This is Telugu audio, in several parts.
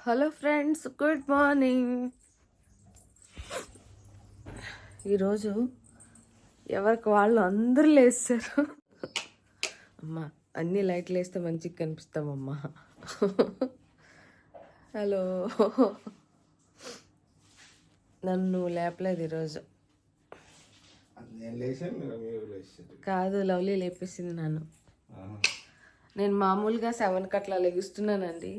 Hello friends, good morning. ఈరోజు ఎవరికి వాళ్ళు అందరూ లేస్తారు. అమ్మా, అన్ని లైట్లు వేస్తే మంచిగా కనిపిస్తామమ్మా. హలో, నన్ను లేపలేదు ఈరోజు. కాదు, లవ్లీ లేపేసింది నన్ను. నేను మామూలుగా 7 అట్లా లెగుస్తున్నానండి,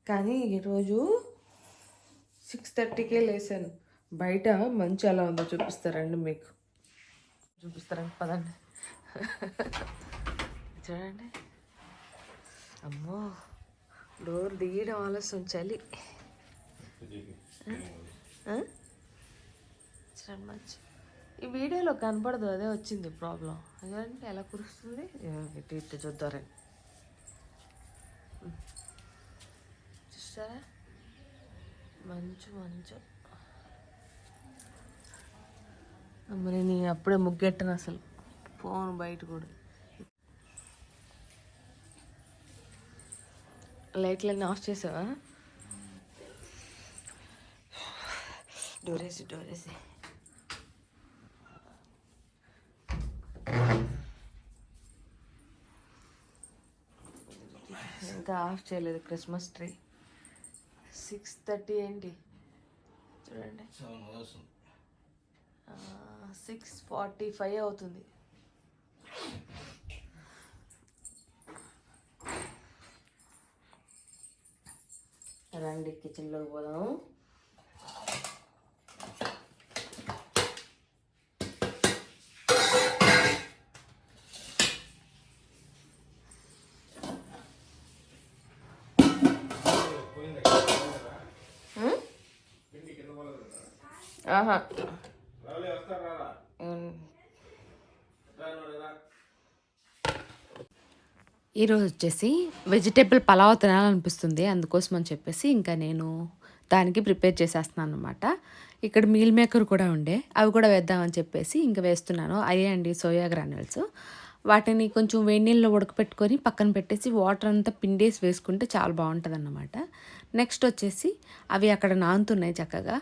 కానీ ఈరోజు 6:30కే లేసాను. బయట మంచు ఎలా ఉందో చూపిస్తారండి, మీకు చూపిస్తారండి, పదండి. చూడండి, అమ్మో, డోర్ తీయడం ఆలస్యం, చలి. చూడండి, మంచు ఈ వీడియోలో కనపడదు, అదే వచ్చింది ప్రాబ్లం. చూడండి ఎలా కురుస్తుంది. ఇటు ఇటు చూద్దారండి, చూస్తారా, మంచు మంచు. అమ్మ, నేను అప్పుడే ముగ్గెట్టను, అసలు ఫోన్ బయట కూడా. లైట్లన్నీ ఆఫ్ చేసావా? డోరేసి ఇంకా ఆఫ్ చేయలేదు క్రిస్మస్ ట్రీ. 6:30 ఏంటి చూడండి, 6:45 అవుతుంది. రండి, కిచెన్లోకి పోదాం. ఆహా, ఈరోజు వచ్చేసి వెజిటేబుల్ పలావ్ తినాలనిపిస్తుంది, అందుకోసం అని చెప్పేసి ఇంకా నేను దానికి ప్రిపేర్ చేసేస్తున్నాను అనమాట. ఇక్కడ మీల్ మేకర్ కూడా ఉండే, అవి కూడా వేద్దామని చెప్పేసి ఇంకా వేస్తున్నాను. అయ్యే అండి సోయా గ్రాన్యూల్స్. వాటిని కొంచెం వేడి నీళ్ళలో ఉడకపెట్టుకొని పక్కన పెట్టేసి వాటర్ అంతా పిండేసి వేసుకుంటే చాలా బాగుంటుంది అన్నమాట. నెక్స్ట్ వచ్చేసి అవి అక్కడ నానుతున్నాయి చక్కగా.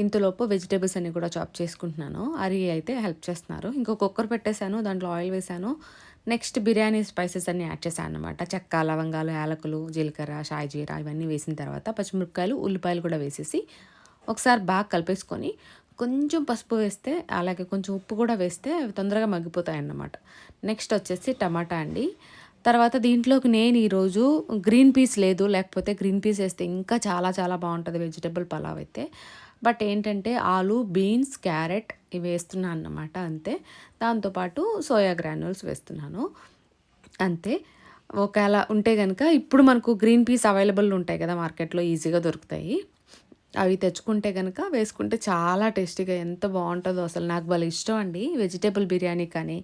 ఇంతలోపు వెజిటేబుల్స్ అన్ని కూడా చాప్ చేసుకుంటున్నాను. అరి అయితే హెల్ప్ చేస్తున్నారు. ఇంకో కుక్కర్ పెట్టేశాను, దాంట్లో ఆయిల్ వేసాను. నెక్స్ట్ బిర్యానీ స్పైసెస్ అన్నీ యాడ్ చేశాను అనమాట. చెక్క, లవంగాలు, యాలకులు, జీలకర్ర, షాయి జీరా ఇవన్నీ వేసిన తర్వాత పచ్చిమిరపకాయలు, ఉల్లిపాయలు కూడా వేసేసి ఒకసారి బాగా కలిపేసుకొని కొంచెం పసుపు వేస్తే, అలాగే కొంచెం ఉప్పు కూడా వేస్తే తొందరగా మగ్గిపోతాయి అన్నమాట. నెక్స్ట్ వచ్చేసి టమాటా అండి. తర్వాత దీంట్లోకి నేను ఈరోజు గ్రీన్ పీస్ లేదు, లేకపోతే గ్రీన్ పీస్ వేస్తే ఇంకా చాలా చాలా బాగుంటుంది వెజిటేబుల్ పలావ్ అయితే. బట్ ఏంటంటే ఆలు, బీన్స్, క్యారెట్ ఇవి వేస్తున్నాను అన్నమాట, అంతే. దాంతోపాటు సోయా గ్రాన్యూల్స్ వేస్తున్నాను, అంతే. ఒకవేళ ఉంటే కనుక ఇప్పుడు మనకు గ్రీన్ పీస్ అవైలబుల్ ఉంటాయి కదా మార్కెట్లో, ఈజీగా దొరుకుతాయి. అవి తెచ్చుకుంటే కనుక వేసుకుంటే చాలా టేస్టీగా ఎంత బాగుంటుందో అసలు. నాకు భలే ఇష్టం అండి వెజిటేబుల్ బిర్యానీ కానీ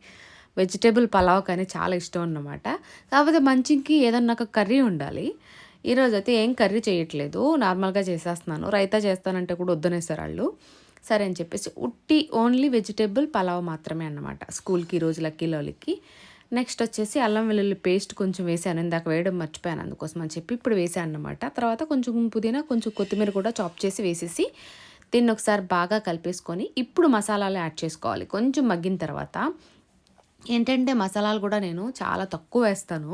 వెజిటేబుల్ పలావ్ కానీ, చాలా ఇష్టం అన్నమాట. కాకపోతే మంచికి ఏదన్నా ఒక కర్రీ ఉండాలి. ఈరోజు అయితే ఏం కర్రీ చేయట్లేదు, నార్మల్గా చేసేస్తున్నాను. రైతా చేస్తానంటే కూడా వద్దనేసారు వాళ్ళు. సరే అని చెప్పేసి ఉట్టి ఓన్లీ వెజిటేబుల్ పలావ్ మాత్రమే అన్నమాట స్కూల్కి ఈరోజు లక్కీలోకి. నెక్స్ట్ వచ్చేసి అల్లం వెల్లుల్లి పేస్ట్ కొంచెం వేసాను, ఇందాక వేయడం మర్చిపోయాను, అందుకోసం అని చెప్పి ఇప్పుడు వేసాను అన్నమాట. తర్వాత కొంచెం పుదీనా, కొంచెం కొత్తిమీర కూడా చాప్ చేసి వేసేసి దీన్ని ఒకసారి బాగా కలిపేసుకొని ఇప్పుడు మసాలాలు యాడ్ చేసుకోవాలి. కొంచెం మగ్గిన తర్వాత ఏంటంటే మసాలాలు కూడా నేను చాలా తక్కువ వేస్తాను.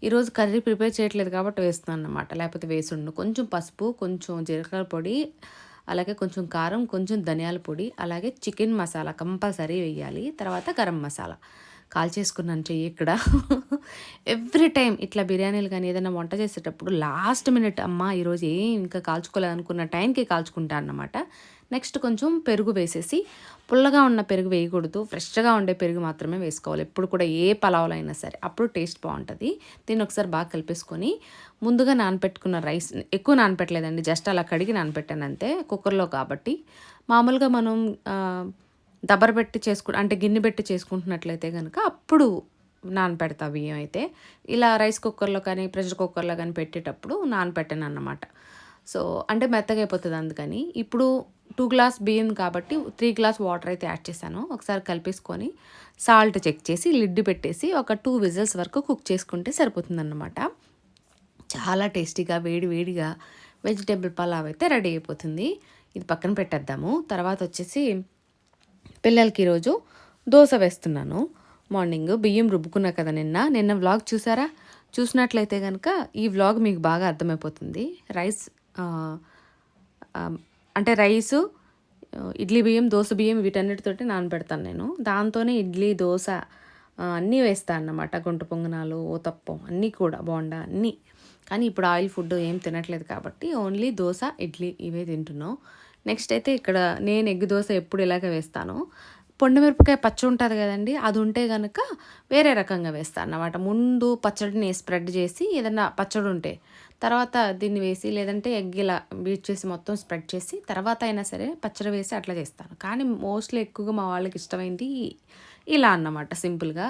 ఈరోజు కర్రీ ప్రిపేర్ చేయట్లేదు కాబట్టి వేస్తున్నాను అన్నమాట, లేకపోతే వేసుండు. కొంచెం పసుపు, కొంచెం జీలకర్ర పొడి, అలాగే కొంచెం కారం, కొంచెం ధనియాల పొడి, అలాగే చికెన్ మసాలా కంపల్సరీ వేయాలి. తర్వాత గరం మసాలా కాల్ చేసుకున్నాను చెయ్యి ఇక్కడ. ఎవ్రీ టైం ఇట్లా బిర్యానీలు కానీ ఏదైనా వంట చేసేటప్పుడు లాస్ట్ మినిట్ అమ్మ ఈరోజు ఏం ఇంకా కాల్చుకోలేదు అనుకున్న టైంకి కాల్చుకుంటాను అన్నమాట. నెక్స్ట్ కొంచెం పెరుగు వేసేసి, పుల్లగా ఉన్న పెరుగు వేయకూడదు, ఫ్రెష్గా ఉండే పెరుగు మాత్రమే వేసుకోవాలి ఎప్పుడు కూడా, ఏ పలావులు అయినా సరే, అప్పుడు టేస్ట్ బాగుంటుంది. దీన్ని ఒకసారి బాగా కలిపేసుకొని ముందుగా నానపెట్టుకున్న రైస్, ఎక్కువ నానపెట్టలేదండి, జస్ట్ అలా కడిగి నానపెట్టాను అంతే, కుక్కర్లో కాబట్టి. మామూలుగా మనం దబ్బర పెట్టి అంటే గిన్నె పెట్టి చేసుకుంటున్నట్లయితే కనుక అప్పుడు నానపెడతా బియ్యం అయితే. ఇలా రైస్ కుక్కర్లో కానీ ప్రెషర్ కుక్కర్లో కానీ పెట్టేటప్పుడు నానపెట్టాను అన్నమాట. సో అంటే మెత్తగా అయిపోతుంది అందుకని. ఇప్పుడు 2 గ్లాస్ బియ్యం కాబట్టి 3 గ్లాస్ వాటర్ అయితే యాడ్ చేశాను. ఒకసారి కలిపేసుకొని సాల్ట్ చెక్ చేసి లిడ్ పెట్టేసి ఒక 2 విజిల్స్ వరకు కుక్ చేసుకుంటే సరిపోతుందన్నమాట. చాలా టేస్టీగా వేడి వేడిగా వెజిటేబుల్ పలావ్ అయితే రెడీ అయిపోతుంది. ఇది పక్కన పెట్టేద్దాము. తర్వాత వచ్చేసి పిల్లలకి ఈరోజు దోశ వేస్తున్నాను. మార్నింగ్ బియ్యం రుబ్బుకున్నా కదా నిన్న వ్లాగ్ చూసారా? చూసినట్లయితే కనుక ఈ వ్లాగ్ మీకు బాగా అర్థమైపోతుంది. రైస్ అంటే రైసు, ఇడ్లీ బియ్యం, దోశ బియ్యం వీటన్నిటితోటి నానబెడతాను నేను. దాంతోనే ఇడ్లీ, దోశ అన్నీ వేస్తాను అన్నమాట. గుంట పొంగనాలు, ఊతప్పం అన్నీ కూడా, బోండా అన్నీ. కానీ ఇప్పుడు ఆయిల్ ఫుడ్ ఏం తినట్లేదు కాబట్టి ఓన్లీ దోశ, ఇడ్లీ ఇవే తింటున్నాం. నెక్స్ట్ అయితే ఇక్కడ నేను ఎగ్ దోశ ఎప్పుడు ఇలాగే వేస్తాను. పొండుమిరపకాయ పచ్చడి ఉంటుంది కదండి, అది ఉంటే కనుక వేరే రకంగా వేస్తాను అన్నమాట. ముందు పచ్చడిని స్ప్రెడ్ చేసి ఏదన్నా పచ్చడి ఉంటే తర్వాత దీన్ని వేసి, లేదంటే ఎగ్ ఇలా బీట్ చేసి మొత్తం స్ప్రెడ్ చేసి తర్వాత అయినా సరే పచ్చడి వేసి అట్లా చేస్తాను. కానీ మోస్ట్లీ ఎక్కువగా మా వాళ్ళకి ఇష్టమైంది ఇలా అన్నమాట. సింపుల్గా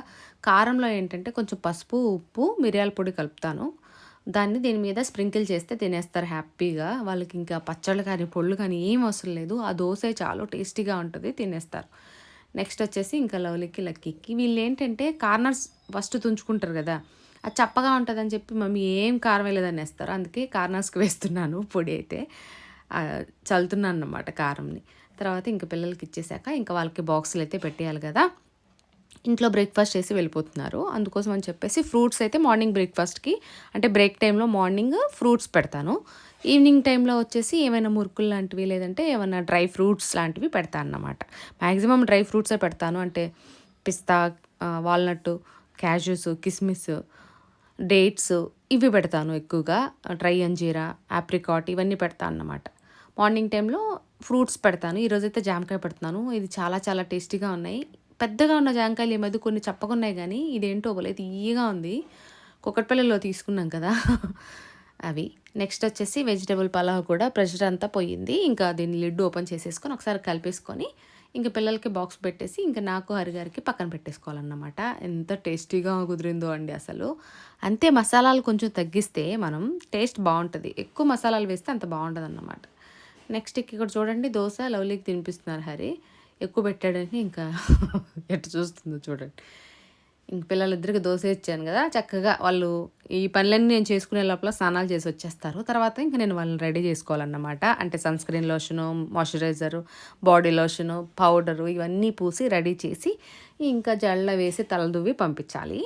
కారంలో ఏంటంటే కొంచెం పసుపు, ఉప్పు, మిరియాల పొడి కలుపుతాను. దాన్ని దీని మీద స్ప్రింకిల్ చేస్తే తినేస్తారు హ్యాపీగా. వాళ్ళకి ఇంకా పచ్చళ్ళు కానీ పొళ్ళు కానీ ఏం అవసరం లేదు. ఆ దోశ చాలా టేస్టీగా ఉంటుంది, తినేస్తారు. నెక్స్ట్ వచ్చేసి ఇంకా లవ్లీకి, లక్కీకి వీళ్ళు ఏంటంటే కార్నర్స్ ఫస్ట్ తుంచుకుంటారు కదా, అది చప్పగా ఉంటుందని చెప్పి మమ్మీ ఏం కారం వేయలేదని వేస్తారు. అందుకే కార్నర్స్కి వేస్తున్నాను పొడి అయితే, చల్లుతున్నాను అన్నమాట కారంని. తర్వాత ఇంకా పిల్లలకి ఇచ్చేసాక ఇంకా వాళ్ళకి బాక్సులు అయితే పెట్టేయాలి కదా. ఇంట్లో బ్రేక్ఫాస్ట్ చేసి వెళ్ళిపోతున్నారు. అందుకోసం అని చెప్పేసి ఫ్రూట్స్ అయితే మార్నింగ్ బ్రేక్ఫాస్ట్కి, అంటే బ్రేక్ టైంలో మార్నింగ్ ఫ్రూట్స్ పెడతాను. ఈవినింగ్ టైంలో వచ్చేసి ఏమైనా మురుకులు లాంటివి, లేదంటే ఏమైనా డ్రై ఫ్రూట్స్ లాంటివి పెడతాను అన్నమాట. మ్యాక్సిమం డ్రై ఫ్రూట్సే పెడతాను. అంటే పిస్తా, వాల్నట్, క్యాష్యూస్, కిస్మిస్, డేట్స్ ఇవి పెడతాను ఎక్కువగా. డ్రై అంజీరా, ఆప్రికాట్ ఇవన్నీ పెడతాను అన్నమాట. మార్నింగ్ టైంలో ఫ్రూట్స్ పెడతాను. ఈరోజైతే జామకాయ పెడుతున్నాను. ఇది చాలా చాలా టేస్టీగా ఉన్నాయి. పెద్దగా ఉన్న జామకాయలు ఈ మధ్య కొన్ని చప్పకున్నాయి, కానీ ఇదేంటో భలే తీయగా ఉంది. కుక్కట్పల్లిలో తీసుకున్నాం కదా అవి. నెక్స్ట్ వచ్చేసి వెజిటేబుల్ పలావ్ కూడా ప్రెషర్ అంతా పోయింది. ఇంకా దీన్ని లిడ్ ఓపెన్ చేసేసుకొని ఒకసారి కలిపేసుకొని ఇంకా పిల్లలకి బాక్స్ పెట్టేసి ఇంకా నాకు హరిగారికి పక్కన పెట్టేసుకోవాలన్నమాట. ఎంత టేస్టీగా కుదిరిందో అండి అసలు. అంతే, మసాలాలు కొంచెం తగ్గిస్తే మనం టేస్ట్ బాగుంటుంది. ఎక్కువ మసాలాలు వేస్తే అంత బాగుంటుంది అన్నమాట. నెక్స్ట్ ఇక్కడ చూడండి దోశ లవ్లీకి తినిపిస్తున్నారు హరి. ఎక్కువ పెట్టాడని ఇంకా ఎట్టు చూస్తుందో చూడండి. ఇంక పిల్లలిద్దరికి దోశ ఇచ్చాను కదా, చక్కగా వాళ్ళు ఈ పనులన్నీ నేను చేసుకునే లోపల స్నానాలు చేసి వచ్చేస్తారు. తర్వాత ఇంకా నేను వాళ్ళని రెడీ చేసుకోవాలన్నమాట. అంటే sunscreen lotion, moisturiser, body lotion, powder ఇవన్నీ పూసి రెడీ చేసి ఇంకా జడలో వేసి తలదువ్వి పంపించాలి.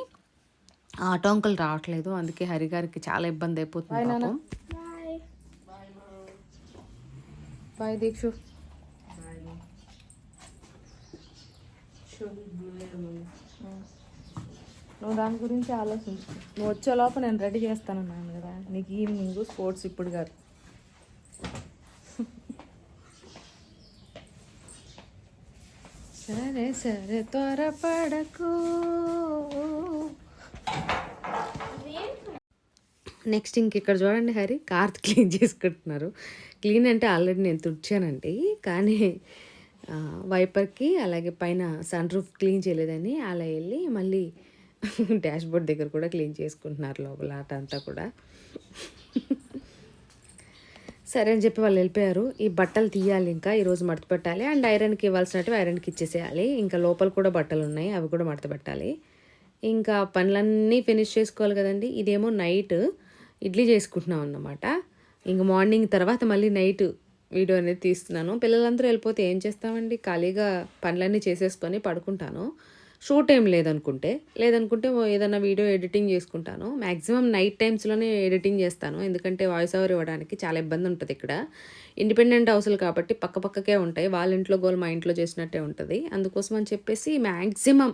ఆటో అంకుల్ రావట్లేదు, అందుకే హరిగారికి చాలా ఇబ్బంది అయిపోతుంది పాపం. బాయ్ దీక్షు. నువ్వు దాని గురించి ఆలోచించు. నువ్వు వచ్చే లోపల నేను రెడీ చేస్తానన్నాను కదా నీకు. ఈవినింగ్ స్పోర్ట్స్ ఇప్పుడు కాదు. సరే సరే త్వరపడకు. నెక్స్ట్ ఇక్కడ చూడండి హరి కార్ క్లీన్ చేసుకుంటున్నారు. క్లీన్ అంటే ఆల్రెడీ నేను తుడిచానండి, కానీ వైపర్కి అలాగే పైన సన్ రూఫ్ క్లీన్ చేయలేదని అలా వెళ్ళి మళ్ళీ డాష్ బోర్డ్ దగ్గర కూడా క్లీన్ చేసుకుంటున్నారు లోపల ఆట అంతా కూడా. సరే అని చెప్పి వాళ్ళు వెళ్ళిపోయారు. ఈ బట్టలు తీయాలి, ఇంకా ఈరోజు మడత పెట్టాలి. అండ్ ఐరన్కి ఇవ్వాల్సినట్టు ఐరన్కి ఇచ్చేసేయాలి. ఇంకా లోపల కూడా బట్టలు ఉన్నాయి, అవి కూడా మడత పెట్టాలి. ఇంకా పనులన్నీ ఫినిష్ చేసుకోవాలి కదండి. ఇదేమో నైట్ ఇడ్లీ చేసుకుంటున్నాం అన్నమాట. ఇంక మార్నింగ్ తర్వాత మళ్ళీ నైట్ వీడియో అనేది తీస్తున్నాను. పిల్లలందరూ వెళ్ళిపోతే ఏం చేస్తామండి, ఖాళీగా పనులన్నీ చేసేసుకొని పడుకుంటాను. షూట్ ఏం లేదనుకుంటే ఏదైనా వీడియో ఎడిటింగ్ చేసుకుంటాను. మ్యాక్సిమం నైట్ టైమ్స్లోనే ఎడిటింగ్ చేస్తాను, ఎందుకంటే వాయిస్ ఓవర్ ఇవ్వడానికి చాలా ఇబ్బంది ఉంటుంది. ఇక్కడ ఇండిపెండెంట్ హౌస్లు కాబట్టి పక్కపక్కకే ఉంటాయి. వాళ్ళ ఇంట్లో గోల్ మా ఇంట్లో చేసినట్టే ఉంటుంది. అందుకోసం అని చెప్పేసి మ్యాక్సిమం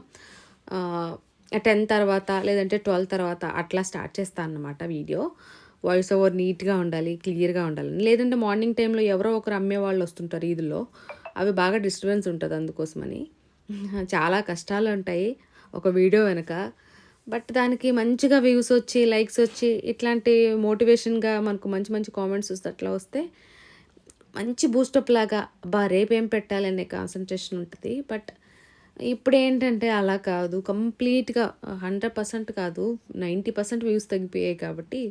10 తర్వాత లేదంటే 12 తర్వాత అట్లా స్టార్ట్ చేస్తాను అన్నమాట వీడియో. వాయిస్ ఓవర్ నీట్గా ఉండాలి, క్లియర్గా ఉండాలి. లేదంటే మార్నింగ్ టైంలో ఎవరో ఒకరు అమ్మే వాళ్ళు వస్తుంటారు ఈదులో, అవి బాగా డిస్టర్బెన్స్ ఉంటుంది. అందుకోసమని చాలా కష్టాలు ఉంటాయి ఒక వీడియో వెనక. బట్ దానికి మంచిగా వ్యూస్ వచ్చి, లైక్స్ వచ్చి, ఇట్లాంటి మోటివేషన్గా మనకు మంచి మంచి కామెంట్స్ వస్తే అట్లా వస్తే మంచి బూస్టప్ లాగా రేపేం పెట్టాలనే కాన్సన్ట్రేషన్ ఉంటుంది. బట్ ఇప్పుడు ఏంటంటే అలా కాదు, కంప్లీట్గా 100% కాదు 90% వ్యూస్ తగ్గిపోయాయి. కాబట్టి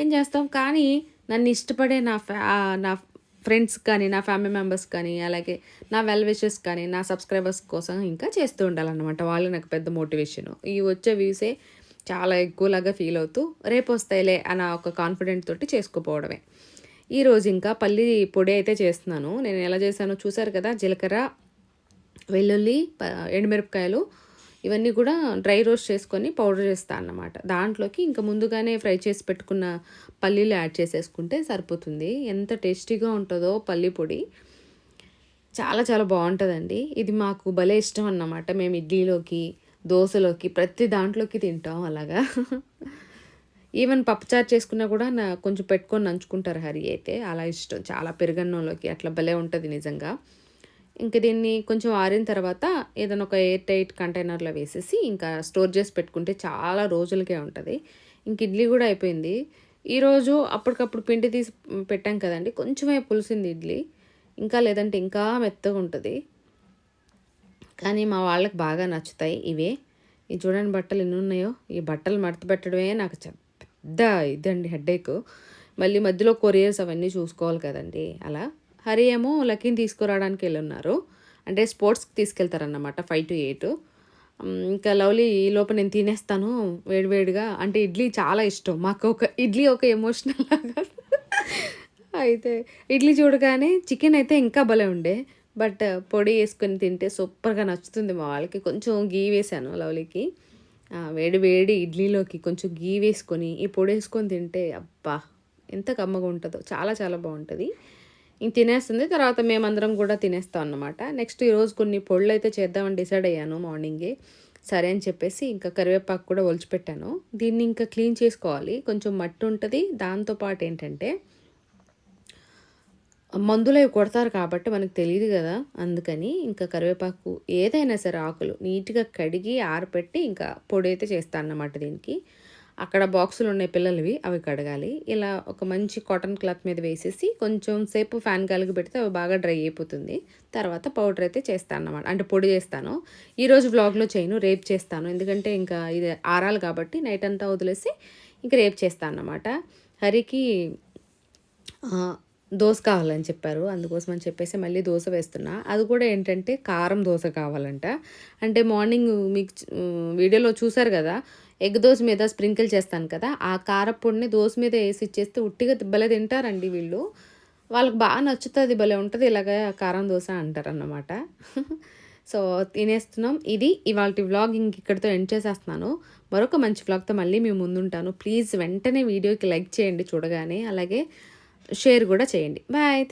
ఏం చేస్తాం, కానీ నన్ను ఇష్టపడే నా ఫ్రెండ్స్ కానీ, నా ఫ్యామిలీ మెంబర్స్ కానీ, అలాగే నా వెల్ విషెస్ కానీ, నా సబ్స్క్రైబర్స్ కోసం ఇంకా చేస్తూ ఉండాలన్నమాట. వాళ్ళు నాకు పెద్ద మోటివేషను. ఈ వచ్చే వ్యూసే చాలా ఎక్కువలాగా ఫీల్ అవుతూ రేపు వస్తాయిలే అన్న ఒక కాన్ఫిడెంట్ తోటి చేసుకోపోవడమే. ఈరోజు ఇంకా పల్లి పొడి అయితే చేస్తున్నాను. నేను ఎలా చేశానో చూసారు కదా. జీలకర్ర, వెల్లుల్లి, ఎండుమిరపకాయలు ఇవన్నీ కూడా డ్రై రోస్ట్ చేసుకొని పౌడర్ చేస్తాను అన్నమాట. దాంట్లోకి ఇంకా ముందుగానే ఫ్రై చేసి పెట్టుకున్న పల్లీలు యాడ్ చేసేసుకుంటే సరిపోతుంది. ఎంత టేస్టీగా ఉంటుందో పల్లి పొడి, చాలా చాలా బాగుంటుందండి. ఇది మాకు భలే ఇష్టం అన్నమాట. మేము ఇడ్లీలోకి, దోశలోకి, ప్రతి దాంట్లోకి తింటాం అలాగా. ఈవెన్ పప్పుచారు చేసుకున్నా కూడా కొంచెం పెట్టుకొని నంచుకుంటారు హరి అయితే. అలా ఇష్టం చాలా పెరుగన్నంలోకి, అట్లా భలే ఉంటుంది నిజంగా. ఇంక దీన్ని కొంచెం ఆరిన తర్వాత ఏదైనా ఒక ఎయిర్ టైట్ కంటైనర్లో వేసేసి ఇంకా స్టోర్ చేసి పెట్టుకుంటే చాలా రోజులకే ఉంటుంది. ఇంక ఇడ్లీ కూడా అయిపోయింది. ఈరోజు అప్పటికప్పుడు పిండి తీసి పెట్టాం కదండి, కొంచెమే పులిసింది ఇడ్లీ. ఇంకా లేదంటే ఇంకా మెత్తగా ఉంటుంది. కానీ మా వాళ్ళకి బాగా నచ్చుతాయి ఇవే. ఈ చూడండి బట్టలు ఎన్ని ఉన్నాయో. ఈ బట్టలు మడత పెట్టడమే నాకు పెద్ద ఇదండి హెడ్ఏక్. మళ్ళీ మధ్యలో కొరియర్స్ అవన్నీ చూసుకోవాలి కదండి. అలా హరి ఏమో లక్కీని తీసుకురావడానికి వెళ్ళున్నారు. అంటే స్పోర్ట్స్కి తీసుకెళ్తారన్నమాట 5 to 8. ఇంకా లవ్లీ ఈ లోపల నేను తినేస్తాను వేడివేడిగా. అంటే ఇడ్లీ చాలా ఇష్టం మాకు. ఇడ్లీ ఒక ఎమోషనల్ లాగా. అయితే ఇడ్లీ చూడగానే చికెన్ అయితే ఇంకా భలే ఉండే. బట్ పొడి వేసుకొని తింటే సూపర్గా నచ్చుతుంది మా వాళ్ళకి. కొంచెం గీ వేసాను లవ్లీకి. వేడి వేడి ఇడ్లీలోకి కొంచెం గీ వేసుకొని ఈ పొడి వేసుకొని తింటే అబ్బా ఎంత కమ్మగా ఉంటుందో. చాలా చాలా బాగుంటుంది. ఇంక తినేస్తుంది. తర్వాత మేమందరం కూడా తినేస్తాం అన్నమాట. నెక్స్ట్ ఈరోజు కొన్ని పొడులు అయితే చేద్దామని డిసైడ్ అయ్యాను మార్నింగే. సరే అని చెప్పేసి ఇంకా కరివేపాకు కూడా ఒలిచిపెట్టాను. దీన్ని ఇంకా క్లీన్ చేసుకోవాలి. కొంచెం మట్టి ఉంటుంది. దాంతోపాటు ఏంటంటే మందులు అవి కొడతారు కాబట్టి మనకు తెలియదు కదా. అందుకని ఇంకా కరివేపాకు ఏదైనా సరే ఆకులు నీట్గా కడిగి ఆరపెట్టి ఇంకా పొడి అయితే చేస్తాను అన్నమాట దీనికి. అక్కడ బాక్సులు ఉన్నాయి పిల్లలవి, అవి కడగాలి. ఇలా ఒక మంచి కాటన్ క్లాత్ మీద వేసేసి కొంచెం సేపు ఫ్యాన్ గాలికి పెడితే అవి బాగా డ్రై అయిపోతుంది. తర్వాత పౌడర్ అయితే చేస్తాను అన్నమాట. అంటే పొడి చేస్తాను. ఈరోజు వ్లాగ్లో చేయను, రేపు చేస్తాను. ఎందుకంటే ఇంకా ఇది ఆరాలి కాబట్టి నైట్ అంతా వదిలేసి ఇంక రేపు చేస్తాను అన్నమాట. హరికి దోస కావాలని చెప్పారు. అందుకోసం అని చెప్పేసి మళ్ళీ దోశ వేస్తున్నా. అది కూడా ఏంటంటే కారం దోశ కావాలంట. అంటే మార్నింగ్ మీకు వీడియోలో చూసారు కదా, ఎగ్ దోశ మీద స్ప్రింకిల్ చేస్తాను కదా, ఆ కారపొడిని దోశ మీద వేసి ఇచ్చేస్తే ఉట్టిగా భలే తింటారండి వీళ్ళు. వాళ్ళకి బాగా నచ్చుతుంది, భలే ఉంటుంది. ఇలాగ కారం దోశ అంటారన్నమాట. సో తినేస్తున్నాం. ఇది ఇవాళ వ్లాగ్ ఇంక ఇక్కడితో ఎండ్ చేసేస్తున్నాను. మరొక మంచి వ్లాగ్తో మళ్ళీ మేము ముందుంటాను. ప్లీజ్ వెంటనే వీడియోకి లైక్ చేయండి చూడగానే, అలాగే షేర్ కూడా చేయండి. బాయ్.